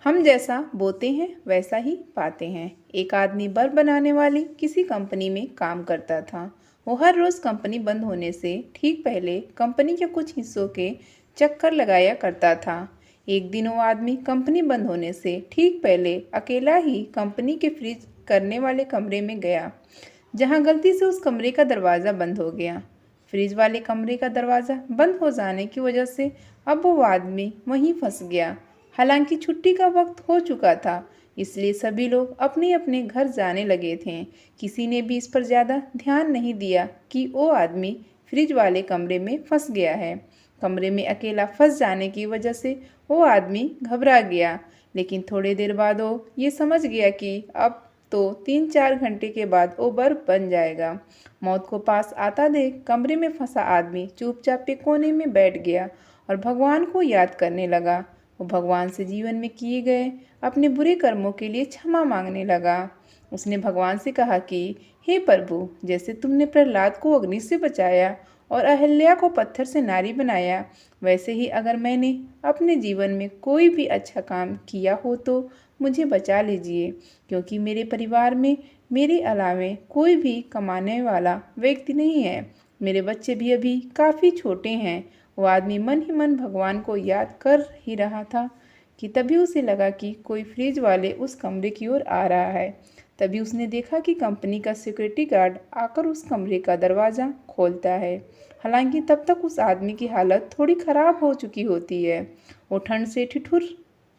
हम जैसा बोते हैं वैसा ही पाते हैं। एक आदमी बल्ब बनाने वाली किसी कंपनी में काम करता था। वो हर रोज़ कंपनी बंद होने से ठीक पहले कंपनी के कुछ हिस्सों के चक्कर लगाया करता था। एक दिन वो आदमी कंपनी बंद होने से ठीक पहले अकेला ही कंपनी के फ्रीज करने वाले कमरे में गया, जहां गलती से उस कमरे का दरवाज़ा बंद हो गया। फ्रिज वाले कमरे का दरवाज़ा बंद हो जाने की वजह से अब वो आदमी वहीं फंस गया। हालांकि छुट्टी का वक्त हो चुका था, इसलिए सभी लोग अपने अपने घर जाने लगे थे। किसी ने भी इस पर ज़्यादा ध्यान नहीं दिया कि वो आदमी फ्रिज वाले कमरे में फंस गया है। कमरे में अकेला फंस जाने की वजह से वो आदमी घबरा गया, लेकिन थोड़ी देर बाद वो ये समझ गया कि अब तो 3-4 घंटे के बाद वो बर्फ बन जाएगा। मौत को पास आता देख कमरे में फंसा आदमी चुपचाप एक कोने में बैठ गया और भगवान को याद करने लगा। वो भगवान से जीवन में किए गए अपने बुरे कर्मों के लिए क्षमा मांगने लगा। उसने भगवान से कहा कि हे प्रभु, जैसे तुमने प्रहलाद को अग्नि से बचाया और अहल्या को पत्थर से नारी बनाया, वैसे ही अगर मैंने अपने जीवन में कोई भी अच्छा काम किया हो तो मुझे बचा लीजिए, क्योंकि मेरे परिवार में मेरे अलावे कोई भी कमाने वाला व्यक्ति नहीं है। मेरे बच्चे भी अभी काफ़ी छोटे हैं। वो आदमी मन ही मन भगवान को याद कर ही रहा था कि तभी उसे लगा कि कोई फ्रिज वाले उस कमरे की ओर आ रहा है। तभी उसने देखा कि कंपनी का सिक्योरिटी गार्ड आकर उस कमरे का दरवाज़ा खोलता है। हालांकि तब तक उस आदमी की हालत थोड़ी ख़राब हो चुकी होती है। वो ठंड से ठिठुर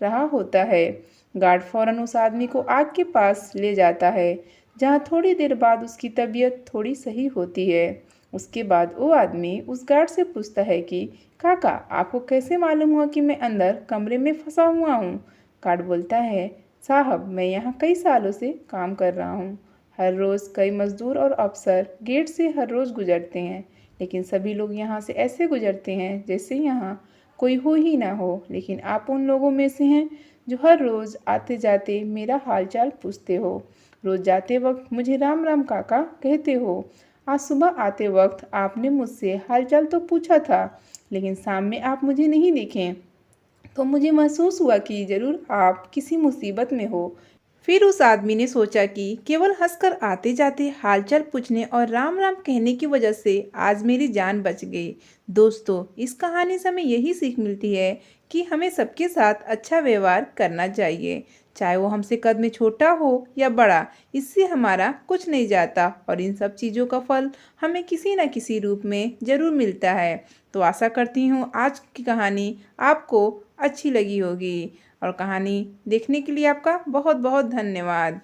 रहा होता है। गार्ड फौरन उस आदमी को आग के पास ले जाता है, जहाँ थोड़ी देर बाद उसकी तबीयत थोड़ी सही होती है। उसके बाद वो आदमी उस गार्ड से पूछता है कि काका, आपको कैसे मालूम हुआ कि मैं अंदर कमरे में फंसा हुआ हूँ? गार्ड बोलता है, साहब, मैं यहाँ कई सालों से काम कर रहा हूँ। हर रोज़ कई मज़दूर और अफसर गेट से हर रोज़ गुजरते हैं, लेकिन सभी लोग यहाँ से ऐसे गुजरते हैं जैसे यहाँ कोई हो ही ना हो। लेकिन आप उन लोगों में से हैं जो हर रोज़ आते जाते मेरा हालचाल पूछते हो। रोज़ जाते वक्त मुझे राम राम काका कहते हो। आज सुबह आते वक्त आपने मुझसे हालचाल तो पूछा था, लेकिन शाम में आप मुझे नहीं दिखे, तो मुझे महसूस हुआ कि ज़रूर आप किसी मुसीबत में हो। फिर उस आदमी ने सोचा कि केवल हंसकर आते जाते हालचाल पूछने और राम राम कहने की वजह से आज मेरी जान बच गई। दोस्तों, इस कहानी से हमें यही सीख मिलती है कि हमें सबके साथ अच्छा व्यवहार करना चाहिए, चाहे वो हमसे कद में छोटा हो या बड़ा। इससे हमारा कुछ नहीं जाता और इन सब चीज़ों का फल हमें किसी न किसी रूप में ज़रूर मिलता है। तो आशा करती हूँ आज की कहानी आपको अच्छी लगी होगी, और कहानी देखने के लिए आपका बहुत बहुत धन्यवाद।